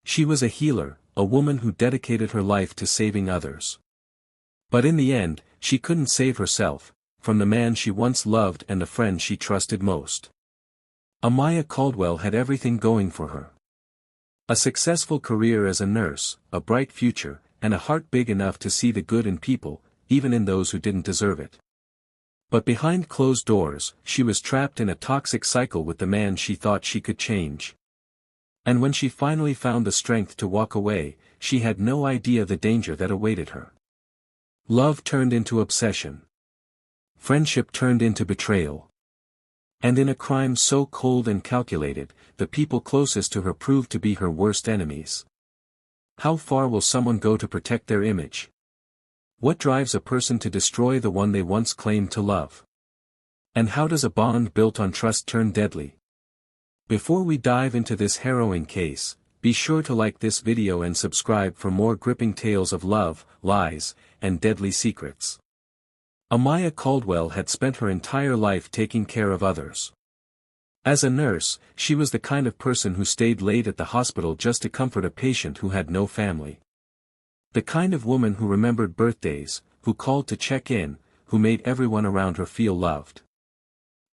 She was a healer, a woman who dedicated her life to saving others. But in the end, she couldn't save herself, from the man she once loved and the friend she trusted most. Amiyah Caldwell had everything going for her. A successful career as a nurse, a bright future, and a heart big enough to see the good in people, even in those who didn't deserve it. But behind closed doors, she was trapped in a toxic cycle with the man she thought she could change. And when she finally found the strength to walk away, she had no idea the danger that awaited her. Love turned into obsession. Friendship turned into betrayal. And in a crime so cold and calculated, the people closest to her proved to be her worst enemies. How far will someone go to protect their image? What drives a person to destroy the one they once claimed to love? And how does a bond built on trust turn deadly? Before we dive into this harrowing case, be sure to like this video and subscribe for more gripping tales of love, lies, and deadly secrets. Amiyah Caldwell had spent her entire life taking care of others. As a nurse, she was the kind of person who stayed late at the hospital just to comfort a patient who had no family. The kind of woman who remembered birthdays, who called to check in, who made everyone around her feel loved.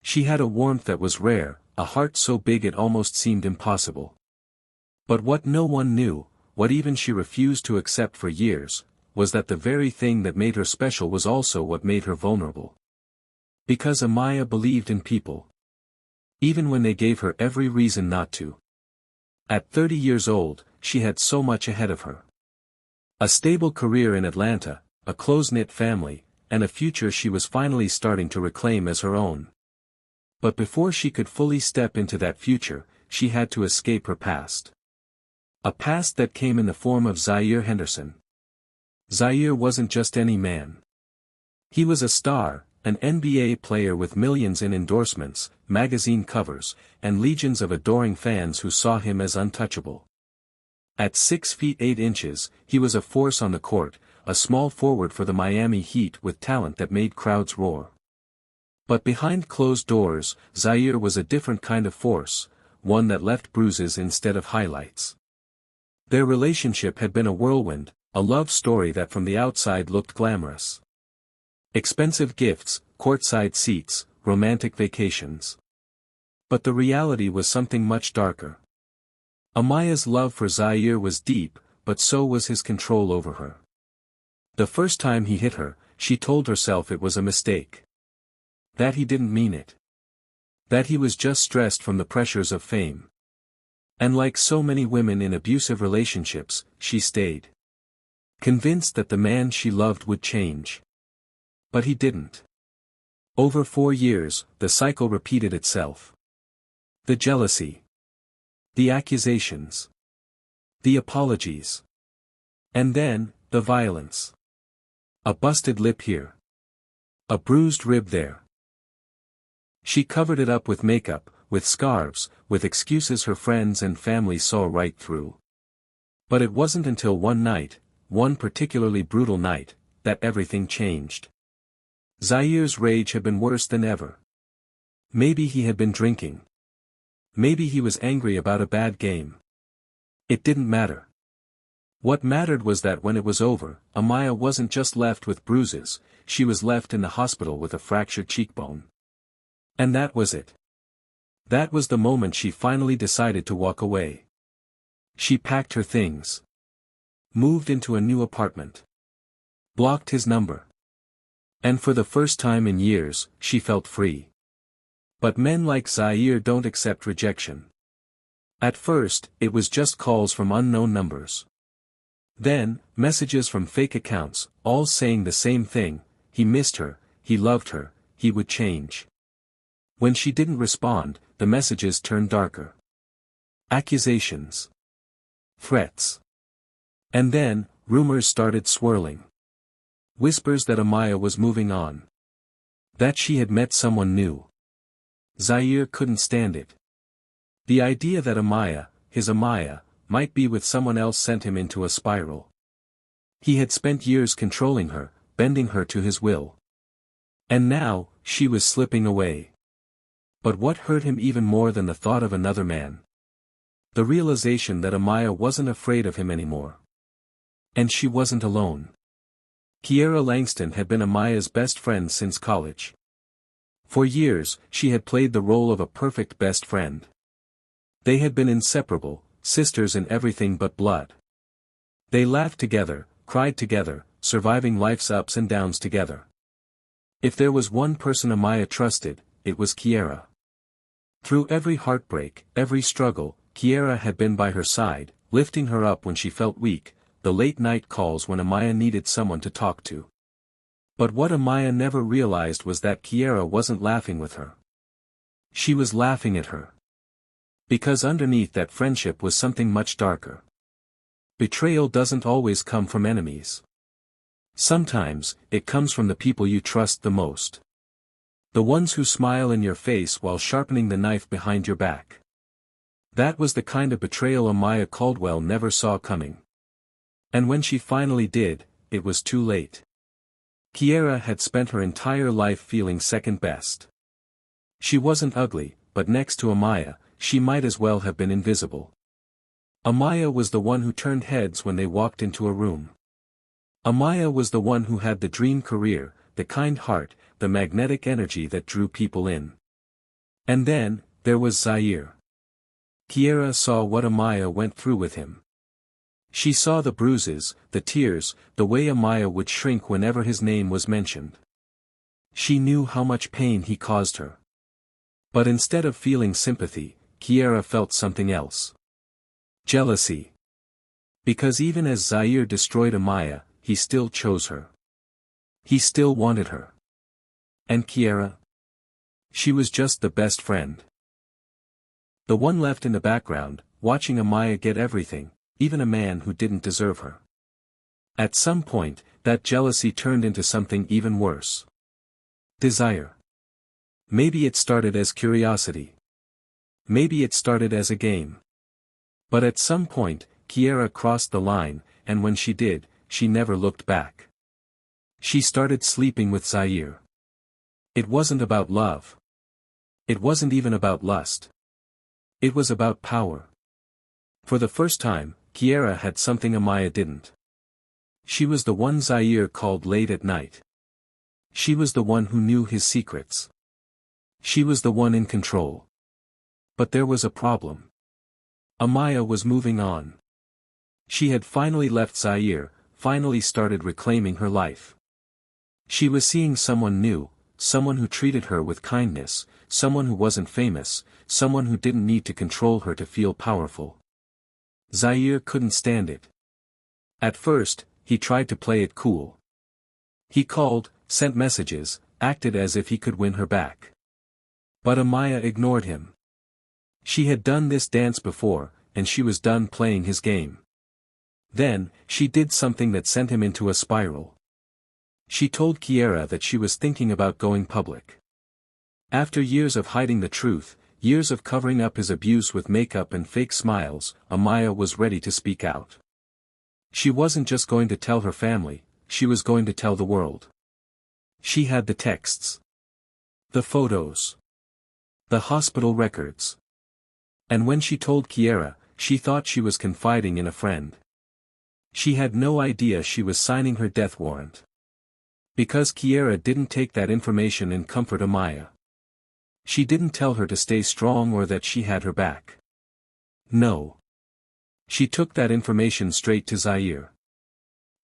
She had a warmth that was rare, a heart so big it almost seemed impossible. But what no one knew, what even she refused to accept for years, was that the very thing that made her special was also what made her vulnerable. Because Amiyah believed in people. Even when they gave her every reason not to. At 30 years old, she had so much ahead of her. A stable career in Atlanta, a close-knit family, and a future she was finally starting to reclaim as her own. But before she could fully step into that future, she had to escape her past. A past that came in the form of Zaire Henderson. Zaire wasn't just any man. He was a star, an NBA player with millions in endorsements, magazine covers, and legions of adoring fans who saw him as untouchable. At 6 feet 8 inches, he was a force on the court, a small forward for the Miami Heat with talent that made crowds roar. But behind closed doors, Zaire was a different kind of force, one that left bruises instead of highlights. Their relationship had been a whirlwind, a love story that from the outside looked glamorous. Expensive gifts, courtside seats, romantic vacations. But the reality was something much darker. Amiyah's love for Zaire was deep, but so was his control over her. The first time he hit her, she told herself it was a mistake. That he didn't mean it. That he was just stressed from the pressures of fame. And like so many women in abusive relationships, she stayed. Convinced that the man she loved would change. But he didn't. Over 4 years, the cycle repeated itself. The jealousy. The accusations. The apologies. And then, the violence. A busted lip here. A bruised rib there. She covered it up with makeup, with scarves, with excuses her friends and family saw right through. But it wasn't until one night, one particularly brutal night, that everything changed. Zaire's rage had been worse than ever. Maybe he had been drinking. Maybe he was angry about a bad game. It didn't matter. What mattered was that when it was over, Amiyah wasn't just left with bruises, she was left in the hospital with a fractured cheekbone. And that was it. That was the moment she finally decided to walk away. She packed her things. Moved into a new apartment. Blocked his number. And for the first time in years, she felt free. But men like Zaire don't accept rejection. At first, it was just calls from unknown numbers. Then, messages from fake accounts, all saying the same thing: he missed her, he loved her, he would change. When she didn't respond, the messages turned darker. Accusations. Threats. And then, rumors started swirling. Whispers that Amiyah was moving on. That she had met someone new. Zaire couldn't stand it. The idea that Amiyah, his Amiyah, might be with someone else sent him into a spiral. He had spent years controlling her, bending her to his will. And now, she was slipping away. But what hurt him even more than the thought of another man? The realization that Amiyah wasn't afraid of him anymore. And she wasn't alone. Kiera Langston had been Amiyah's best friend since college. For years, she had played the role of a perfect best friend. They had been inseparable, sisters in everything but blood. They laughed together, cried together, surviving life's ups and downs together. If there was one person Amiyah trusted, it was Kiera. Through every heartbreak, every struggle, Kiera had been by her side, lifting her up when she felt weak, the late-night calls when Amiyah needed someone to talk to. But what Amiyah never realized was that Kiera wasn't laughing with her. She was laughing at her. Because underneath that friendship was something much darker. Betrayal doesn't always come from enemies. Sometimes, it comes from the people you trust the most. The ones who smile in your face while sharpening the knife behind your back. That was the kind of betrayal Amiyah Caldwell never saw coming. And when she finally did, it was too late. Kiera had spent her entire life feeling second best. She wasn't ugly, but next to Amiyah, she might as well have been invisible. Amiyah was the one who turned heads when they walked into a room. Amiyah was the one who had the dream career, the kind heart, the magnetic energy that drew people in. And then, there was Zaire. Kiera saw what Amiyah went through with him. She saw the bruises, the tears, the way Amiyah would shrink whenever his name was mentioned. She knew how much pain he caused her. But instead of feeling sympathy, Kiera felt something else. Jealousy. Because even as Zaire destroyed Amiyah, he still chose her. He still wanted her. And Kiera? She was just the best friend. The one left in the background, watching Amiyah get everything, even a man who didn't deserve her. At some point, that jealousy turned into something even worse. Desire. Maybe it started as curiosity. Maybe it started as a game. But at some point, Kiera crossed the line, and when she did, she never looked back. She started sleeping with Zaire. It wasn't about love. It wasn't even about lust. It was about power. For the first time, Kiera had something Amiyah didn't. She was the one Zaire called late at night. She was the one who knew his secrets. She was the one in control. But there was a problem. Amiyah was moving on. She had finally left Zaire, finally started reclaiming her life. She was seeing someone new, someone who treated her with kindness, someone who wasn't famous, someone who didn't need to control her to feel powerful. Zaire couldn't stand it. At first, he tried to play it cool. He called, sent messages, acted as if he could win her back. But Amiyah ignored him. She had done this dance before, and she was done playing his game. Then, she did something that sent him into a spiral. She told Kiera that she was thinking about going public. After years of hiding the truth, years of covering up his abuse with makeup and fake smiles, Amiyah was ready to speak out. She wasn't just going to tell her family, she was going to tell the world. She had the texts. The photos. The hospital records. And when she told Kiera, she thought she was confiding in a friend. She had no idea she was signing her death warrant. Because Kiera didn't take that information and comfort Amiyah. She didn't tell her to stay strong or that she had her back. No. She took that information straight to Zaire.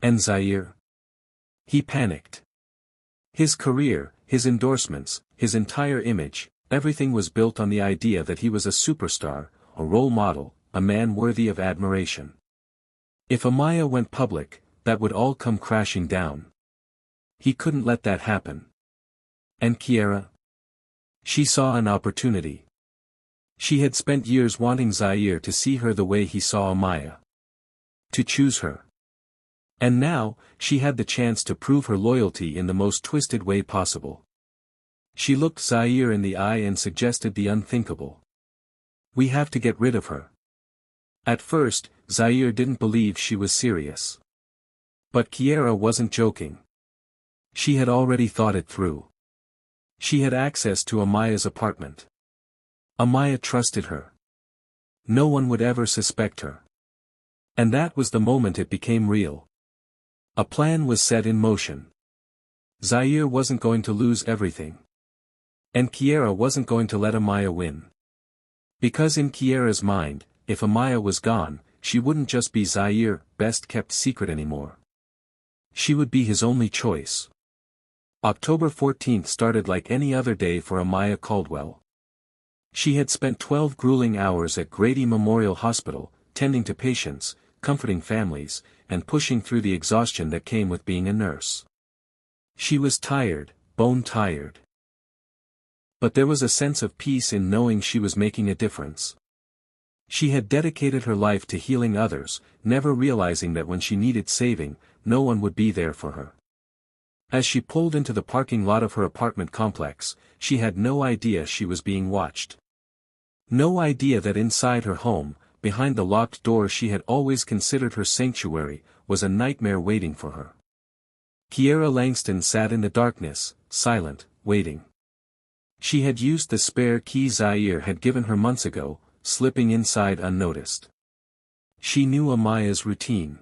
And Zaire? He panicked. His career, his endorsements, his entire image, everything was built on the idea that he was a superstar, a role model, a man worthy of admiration. If Amiyah went public, that would all come crashing down. He couldn't let that happen. And Kiera? She saw an opportunity. She had spent years wanting Zaire to see her the way he saw Amiyah. To choose her. And now, she had the chance to prove her loyalty in the most twisted way possible. She looked Zaire in the eye and suggested the unthinkable. We have to get rid of her. At first, Zaire didn't believe she was serious. But Kiera wasn't joking. She had already thought it through. She had access to Amiyah's apartment. Amiyah trusted her. No one would ever suspect her. And that was the moment it became real. A plan was set in motion. Zaire wasn't going to lose everything. And Kiera wasn't going to let Amiyah win. Because in Kiera's mind, if Amiyah was gone, she wouldn't just be Zaire's best-kept secret anymore. She would be his only choice. October 14th started like any other day for Amiyah Caldwell. She had spent 12 grueling hours at Grady Memorial Hospital, tending to patients, comforting families, and pushing through the exhaustion that came with being a nurse. She was tired, bone-tired. But there was a sense of peace in knowing she was making a difference. She had dedicated her life to healing others, never realizing that when she needed saving, no one would be there for her. As she pulled into the parking lot of her apartment complex, she had no idea she was being watched. No idea that inside her home, behind the locked door she had always considered her sanctuary, was a nightmare waiting for her. Kiera Langston sat in the darkness, silent, waiting. She had used the spare key Zaire had given her months ago, slipping inside unnoticed. She knew Amiyah's routine.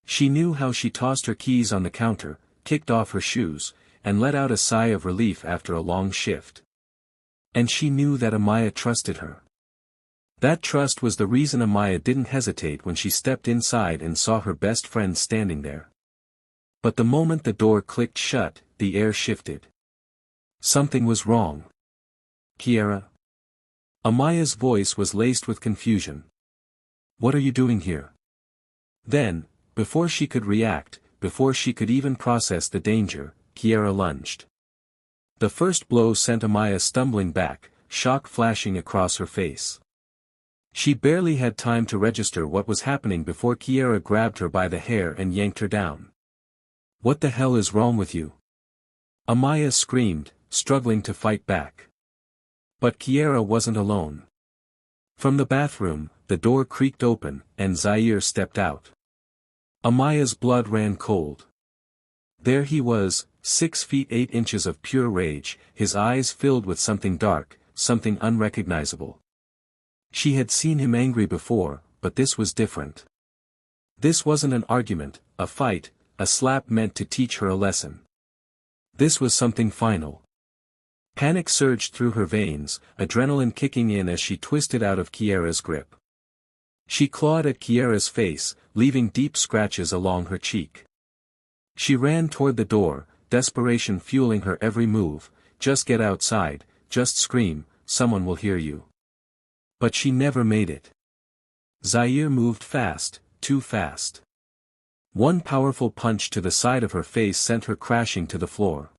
She knew how she tossed her keys on the counter, kicked off her shoes, and let out a sigh of relief after a long shift. And she knew that Amiyah trusted her. That trust was the reason Amiyah didn't hesitate when she stepped inside and saw her best friend standing there. But the moment the door clicked shut, the air shifted. Something was wrong. Kiera? Amiyah's voice was laced with confusion. What are you doing here? Then, before she could react, before she could even process the danger, Kiera lunged. The first blow sent Amiyah stumbling back, shock flashing across her face. She barely had time to register what was happening before Kiera grabbed her by the hair and yanked her down. What the hell is wrong with you? Amiyah screamed, struggling to fight back. But Kiera wasn't alone. From the bathroom, the door creaked open, and Zaire stepped out. Amiyah's blood ran cold. There he was, 6 feet 8 inches of pure rage, his eyes filled with something dark, something unrecognizable. She had seen him angry before, but this was different. This wasn't an argument, a fight, a slap meant to teach her a lesson. This was something final. Panic surged through her veins, adrenaline kicking in as she twisted out of Kiera's grip. She clawed at Kiera's face, leaving deep scratches along her cheek. She ran toward the door, desperation fueling her every move. Just get outside, just scream, someone will hear you. But she never made it. Zaire moved fast, too fast. One powerful punch to the side of her face sent her crashing to the floor.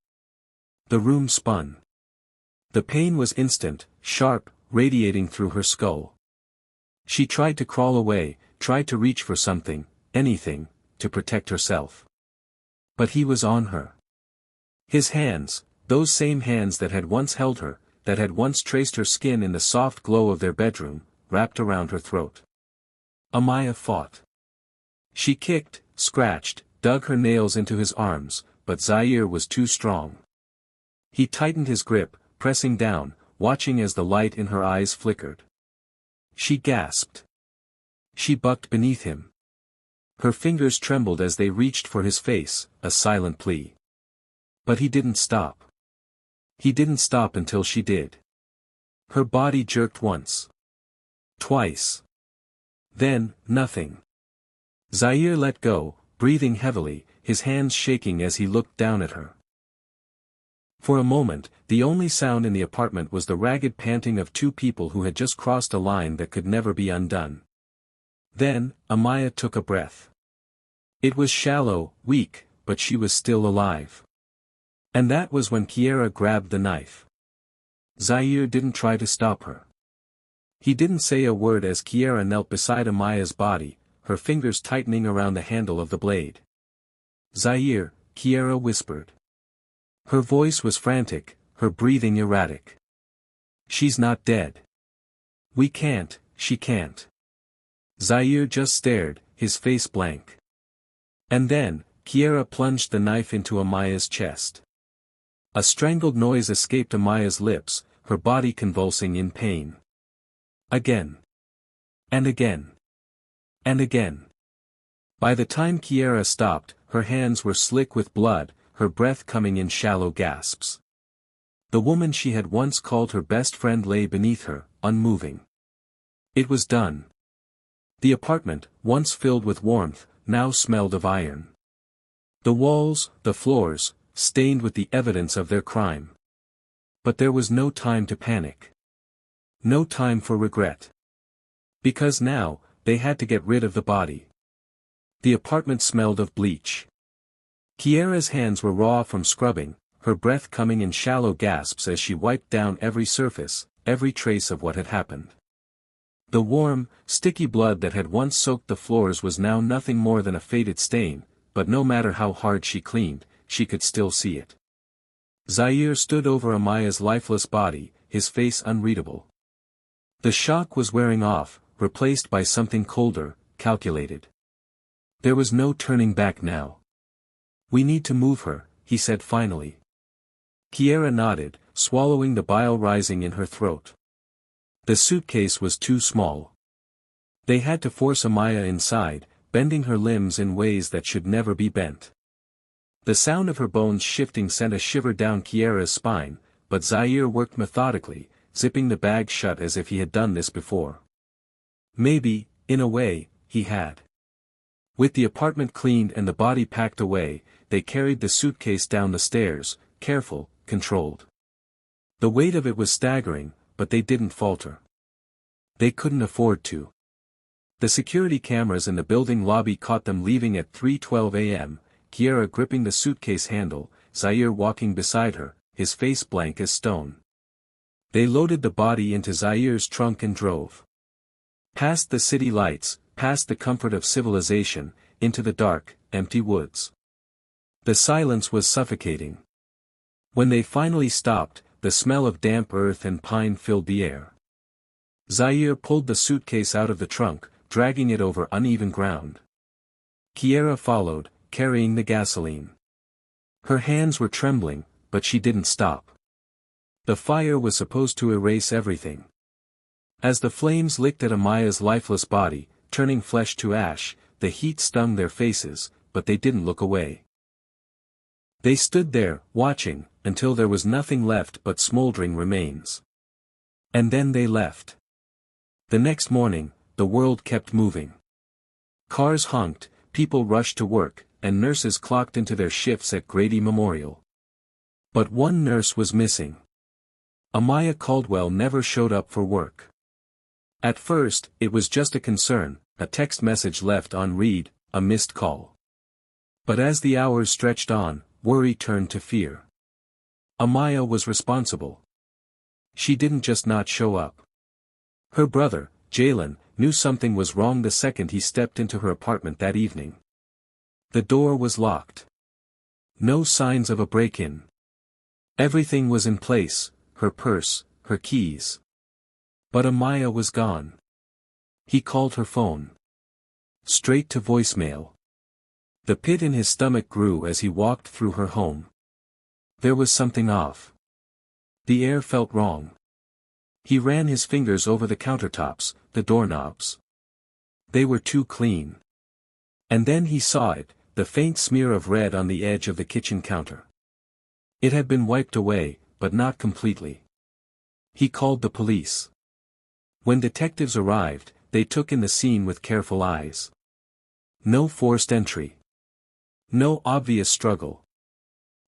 The room spun. The pain was instant, sharp, radiating through her skull. She tried to crawl away, tried to reach for something, anything, to protect herself. But he was on her. His hands, those same hands that had once held her, that had once traced her skin in the soft glow of their bedroom, wrapped around her throat. Amiyah fought. She kicked, scratched, dug her nails into his arms, but Zaire was too strong. He tightened his grip, pressing down, watching as the light in her eyes flickered. She gasped. She bucked beneath him. Her fingers trembled as they reached for his face, a silent plea. But he didn't stop. He didn't stop until she did. Her body jerked once. Twice. Then, nothing. Zaire let go, breathing heavily, his hands shaking as he looked down at her. For a moment, the only sound in the apartment was the ragged panting of two people who had just crossed a line that could never be undone. Then, Amiyah took a breath. It was shallow, weak, but she was still alive. And that was when Kiera grabbed the knife. Zaire didn't try to stop her. He didn't say a word as Kiera knelt beside Amiyah's body, her fingers tightening around the handle of the blade. Zaire, Kiera whispered. Her voice was frantic, her breathing erratic. She's not dead. We can't, she can't. Zaire just stared, his face blank. And then, Kiera plunged the knife into Amiyah's chest. A strangled noise escaped Amiyah's lips, her body convulsing in pain. Again. And again. And again. By the time Kiera stopped, her hands were slick with blood, her breath coming in shallow gasps. The woman she had once called her best friend lay beneath her, unmoving. It was done. The apartment, once filled with warmth, now smelled of iron. The walls, the floors, stained with the evidence of their crime. But there was no time to panic. No time for regret. Because now, they had to get rid of the body. The apartment smelled of bleach. Kiera's hands were raw from scrubbing, her breath coming in shallow gasps as she wiped down every surface, every trace of what had happened. The warm, sticky blood that had once soaked the floors was now nothing more than a faded stain, but no matter how hard she cleaned, she could still see it. Zaire stood over Amiyah's lifeless body, his face unreadable. The shock was wearing off, replaced by something colder, calculated. There was no turning back now. "We need to move her," he said finally. Kiera nodded, swallowing the bile rising in her throat. The suitcase was too small. They had to force Amiyah inside, bending her limbs in ways that should never be bent. The sound of her bones shifting sent a shiver down Kiera's spine, but Zaire worked methodically, zipping the bag shut as if he had done this before. Maybe, in a way, he had. With the apartment cleaned and the body packed away, they carried the suitcase down the stairs, careful, controlled. The weight of it was staggering, but they didn't falter. They couldn't afford to. The security cameras in the building lobby caught them leaving at 3:12 a.m., Kiera gripping the suitcase handle, Zaire walking beside her, his face blank as stone. They loaded the body into Zaire's trunk and drove. Past the city lights, past the comfort of civilization, into the dark, empty woods. The silence was suffocating. When they finally stopped, the smell of damp earth and pine filled the air. Zaire pulled the suitcase out of the trunk, dragging it over uneven ground. Kiera followed, carrying the gasoline. Her hands were trembling, but she didn't stop. The fire was supposed to erase everything. As the flames licked at Amiyah's lifeless body, turning flesh to ash, the heat stung their faces, but they didn't look away. They stood there, watching, until there was nothing left but smoldering remains. And then they left. The next morning, the world kept moving. Cars honked, people rushed to work, and nurses clocked into their shifts at Grady Memorial. But one nurse was missing. Amiyah Caldwell never showed up for work. At first, it was just a concern, a text message left on read, a missed call. But as the hours stretched on, worry turned to fear. Amiyah was responsible. She didn't just not show up. Her brother, Jalen, knew something was wrong the second he stepped into her apartment that evening. The door was locked. No signs of a break-in. Everything was in place, her purse, her keys. But Amiyah was gone. He called her phone. Straight to voicemail. The pit in his stomach grew as he walked through her home. There was something off. The air felt wrong. He ran his fingers over the countertops, the doorknobs. They were too clean. And then he saw it, the faint smear of red on the edge of the kitchen counter. It had been wiped away, but not completely. He called the police. When detectives arrived, they took in the scene with careful eyes. No forced entry. No obvious struggle.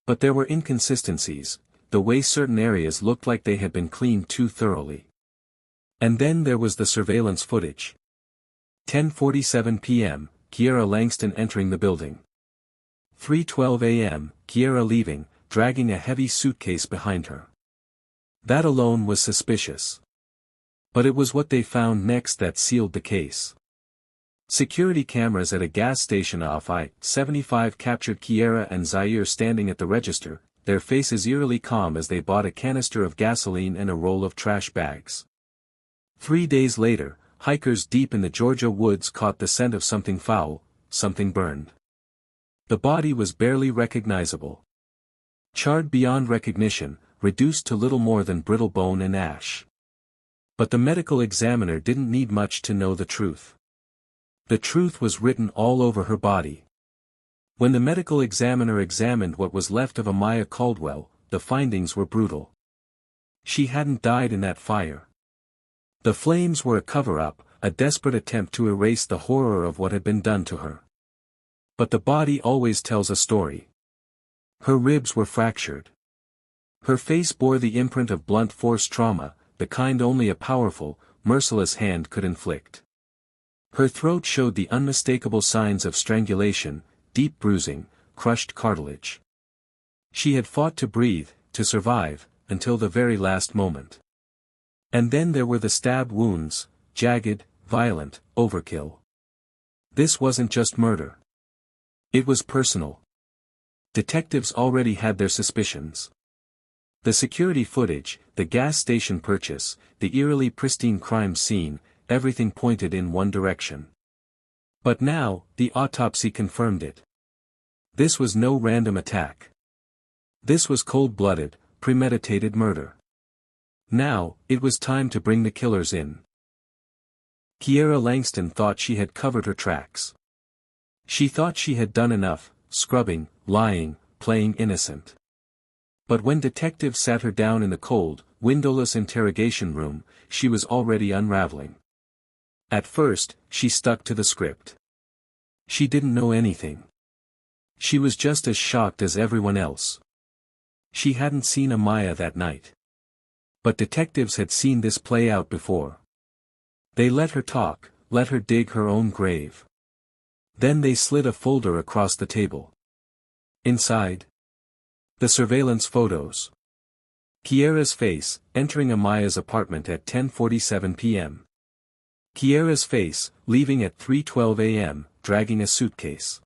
But there were inconsistencies, the way certain areas looked like they had been cleaned too thoroughly. And then there was the surveillance footage. 10:47 p.m., Kiera Langston entering the building. 3:12 a.m., Kiera leaving, dragging a heavy suitcase behind her. That alone was suspicious. But it was what they found next that sealed the case. Security cameras at a gas station off I-75 captured Kiera and Zaire standing at the register, their faces eerily calm as they bought a canister of gasoline and a roll of trash bags. 3 days later, hikers deep in the Georgia woods caught the scent of something foul, something burned. The body was barely recognizable. Charred beyond recognition, reduced to little more than brittle bone and ash. But the medical examiner didn't need much to know the truth. The truth was written all over her body. When the medical examiner examined what was left of Amiyah Caldwell, the findings were brutal. She hadn't died in that fire. The flames were a cover-up, a desperate attempt to erase the horror of what had been done to her. But the body always tells a story. Her ribs were fractured. Her face bore the imprint of blunt force trauma, the kind only a powerful, merciless hand could inflict. Her throat showed the unmistakable signs of strangulation, deep bruising, crushed cartilage. She had fought to breathe, to survive, until the very last moment. And then there were the stab wounds, jagged, violent, overkill. This wasn't just murder. It was personal. Detectives already had their suspicions. The security footage, the gas station purchase, the eerily pristine crime scene, everything pointed in one direction. But now, the autopsy confirmed it. This was no random attack. This was cold-blooded, premeditated murder. Now, it was time to bring the killers in. Kiera Langston thought she had covered her tracks. She thought she had done enough, scrubbing, lying, playing innocent. But when detectives sat her down in the cold, windowless interrogation room, she was already unraveling. At first, she stuck to the script. She didn't know anything. She was just as shocked as everyone else. She hadn't seen Amiyah that night. But detectives had seen this play out before. They let her talk, let her dig her own grave. Then they slid a folder across the table. Inside, the surveillance photos. Kiera's face, entering Amiyah's apartment at 10:47 p.m. Kiera's face, leaving at 3:12 a.m., dragging a suitcase.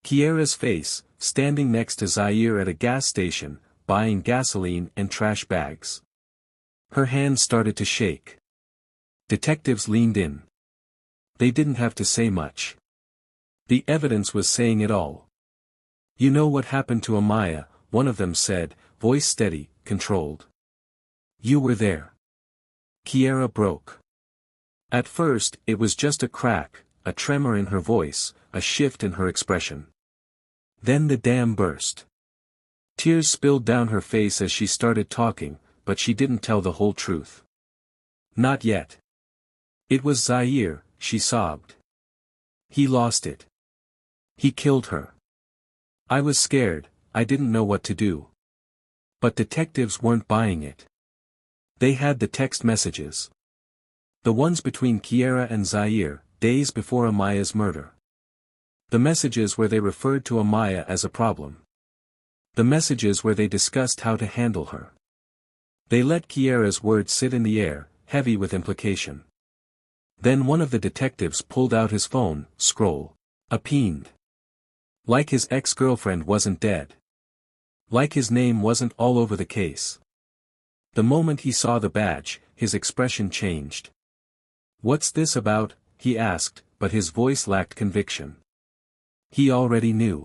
Kiera's face, standing next to Zaire at a gas station, buying gasoline and trash bags. Her hands started to shake. Detectives leaned in. They didn't have to say much. The evidence was saying it all. "You know what happened to Amiyah," one of them said, voice steady, controlled. "You were there." Kiera broke. At first, it was just a crack, a tremor in her voice, a shift in her expression. Then the dam burst. Tears spilled down her face as she started talking, but she didn't tell the whole truth. Not yet. "It was Zaire," she sobbed. "He lost it. He killed her. I was scared, I didn't know what to do." But detectives weren't buying it. They had the text messages. The ones between Kiera and Zaire, days before Amiyah's murder. The messages where they referred to Amiyah as a problem. The messages where they discussed how to handle her. They let Kiera's words sit in the air, heavy with implication. Then one of the detectives pulled out his phone, scroll. A peened. Like his ex-girlfriend wasn't dead. Like his name wasn't all over the case. The moment he saw the badge, his expression changed. "What's this about?" he asked, but his voice lacked conviction. He already knew.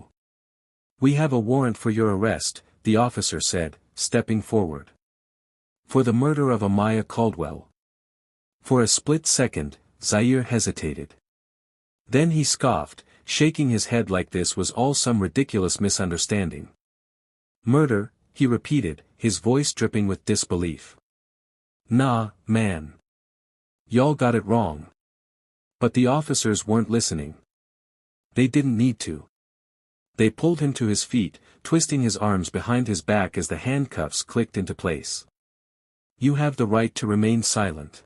"We have a warrant for your arrest," the officer said, stepping forward. "For the murder of Amiyah Caldwell." For a split second, Zaire hesitated. Then he scoffed, shaking his head like this was all some ridiculous misunderstanding. "Murder," he repeated, his voice dripping with disbelief. "Nah, man. Y'all got it wrong." But the officers weren't listening. They didn't need to. They pulled him to his feet, twisting his arms behind his back as the handcuffs clicked into place. "You have the right to remain silent."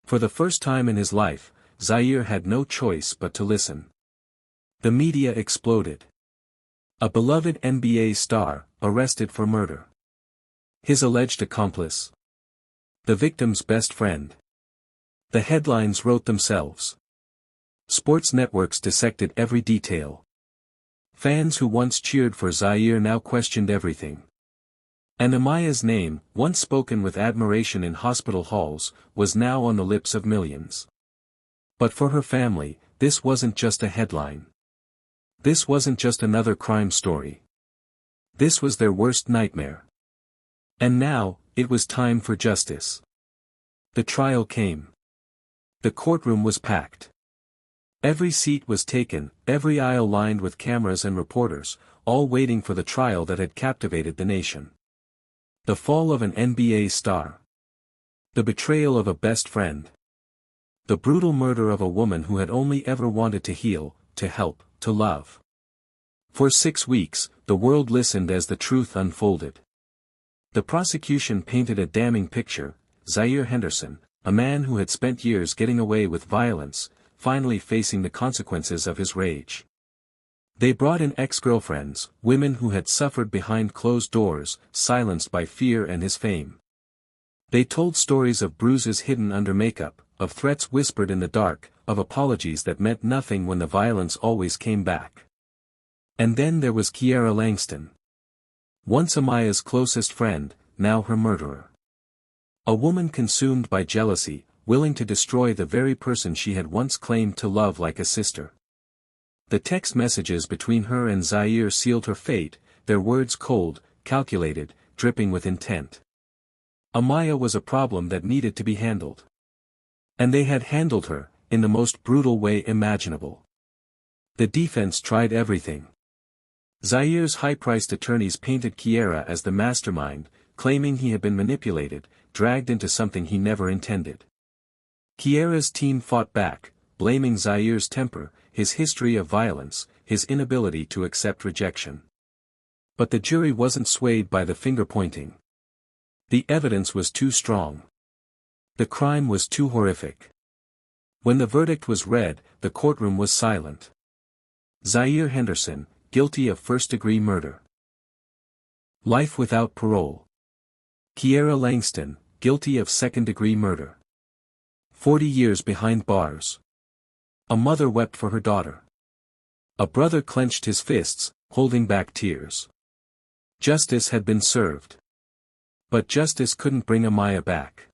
For the first time in his life, Zaire had no choice but to listen. The media exploded. A beloved NBA star, arrested for murder. His alleged accomplice. The victim's best friend. The headlines wrote themselves. Sports networks dissected every detail. Fans who once cheered for Zaire now questioned everything. And Amiyah's name, once spoken with admiration in hospital halls, was now on the lips of millions. But for her family, this wasn't just a headline. This wasn't just another crime story. This was their worst nightmare. And now, it was time for justice. The trial came. The courtroom was packed. Every seat was taken, every aisle lined with cameras and reporters, all waiting for the trial that had captivated the nation. The fall of an NBA star. The betrayal of a best friend. The brutal murder of a woman who had only ever wanted to heal, to help, to love. For 6 weeks, the world listened as the truth unfolded. The prosecution painted a damning picture: Zaire Henderson, a man who had spent years getting away with violence, finally facing the consequences of his rage. They brought in ex-girlfriends, women who had suffered behind closed doors, silenced by fear and his fame. They told stories of bruises hidden under makeup, of threats whispered in the dark, of apologies that meant nothing when the violence always came back. And then there was Kiera Langston. Once Amiyah's closest friend, now her murderer. A woman consumed by jealousy, willing to destroy the very person she had once claimed to love like a sister. The text messages between her and Zaire sealed her fate, their words cold, calculated, dripping with intent. Amiyah was a problem that needed to be handled. And they had handled her, in the most brutal way imaginable. The defense tried everything. Zaire's high-priced attorneys painted Kiera as the mastermind, claiming he had been manipulated, dragged into something he never intended. Kiera's team fought back, blaming Zaire's temper, his history of violence, his inability to accept rejection. But the jury wasn't swayed by the finger-pointing. The evidence was too strong. The crime was too horrific. When the verdict was read, the courtroom was silent. Zaire Henderson, guilty of first-degree murder. Life without parole. Kiera Langston, guilty of second-degree murder. 40 years behind bars. A mother wept for her daughter. A brother clenched his fists, holding back tears. Justice had been served. But justice couldn't bring Amiyah back.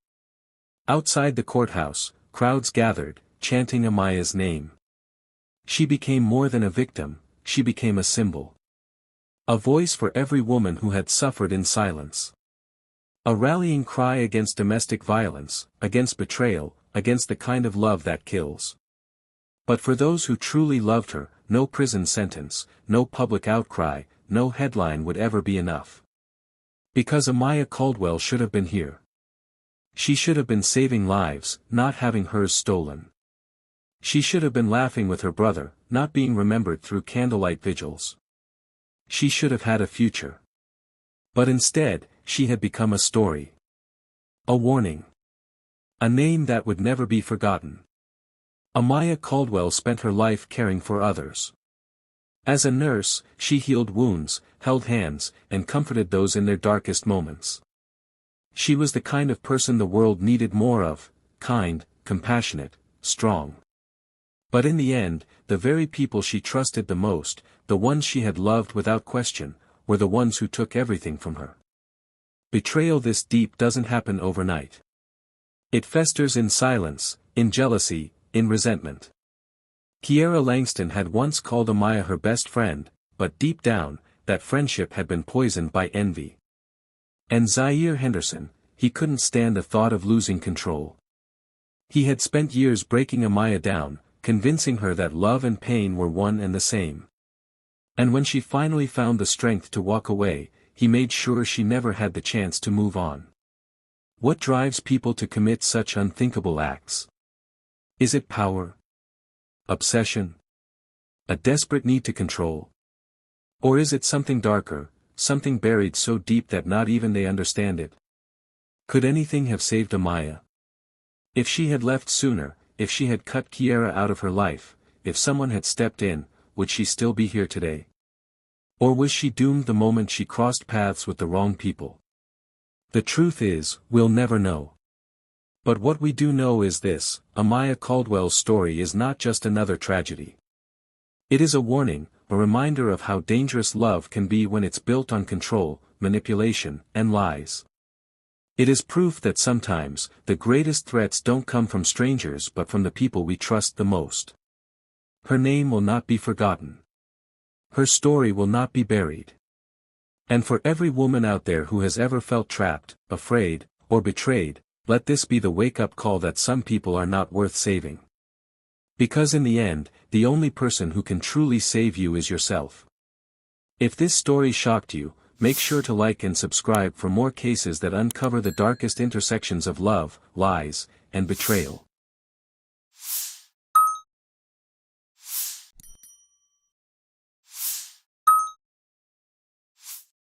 Outside the courthouse, crowds gathered, chanting Amiyah's name. She became more than a victim, she became a symbol. A voice for every woman who had suffered in silence. A rallying cry against domestic violence, against betrayal, against the kind of love that kills. But for those who truly loved her, no prison sentence, no public outcry, no headline would ever be enough. Because Amiyah Caldwell should have been here. She should have been saving lives, not having hers stolen. She should have been laughing with her brother, not being remembered through candlelight vigils. She should have had a future. But instead, she had become a story. A warning. A name that would never be forgotten. Amiyah Caldwell spent her life caring for others. As a nurse, she healed wounds, held hands, and comforted those in their darkest moments. She was the kind of person the world needed more of, kind, compassionate, strong. But in the end, the very people she trusted the most, the ones she had loved without question, were the ones who took everything from her. Betrayal this deep doesn't happen overnight. It festers in silence, in jealousy, in resentment. Kiera Langston had once called Amiyah her best friend, but deep down, that friendship had been poisoned by envy. And Zaire Henderson, he couldn't stand the thought of losing control. He had spent years breaking Amiyah down, convincing her that love and pain were one and the same. And when she finally found the strength to walk away, he made sure she never had the chance to move on. What drives people to commit such unthinkable acts? Is it power? Obsession? A desperate need to control? Or is it something darker, something buried so deep that not even they understand it? Could anything have saved Amiyah? If she had left sooner, if she had cut Kiera out of her life, if someone had stepped in, would she still be here today? Or was she doomed the moment she crossed paths with the wrong people? The truth is, we'll never know. But what we do know is this: Amiyah Caldwell's story is not just another tragedy. It is a warning, a reminder of how dangerous love can be when it's built on control, manipulation, and lies. It is proof that sometimes, the greatest threats don't come from strangers but from the people we trust the most. Her name will not be forgotten. Her story will not be buried. And for every woman out there who has ever felt trapped, afraid, or betrayed, let this be the wake-up call that some people are not worth saving. Because in the end, the only person who can truly save you is yourself. If this story shocked you, make sure to like and subscribe for more cases that uncover the darkest intersections of love, lies, and betrayal.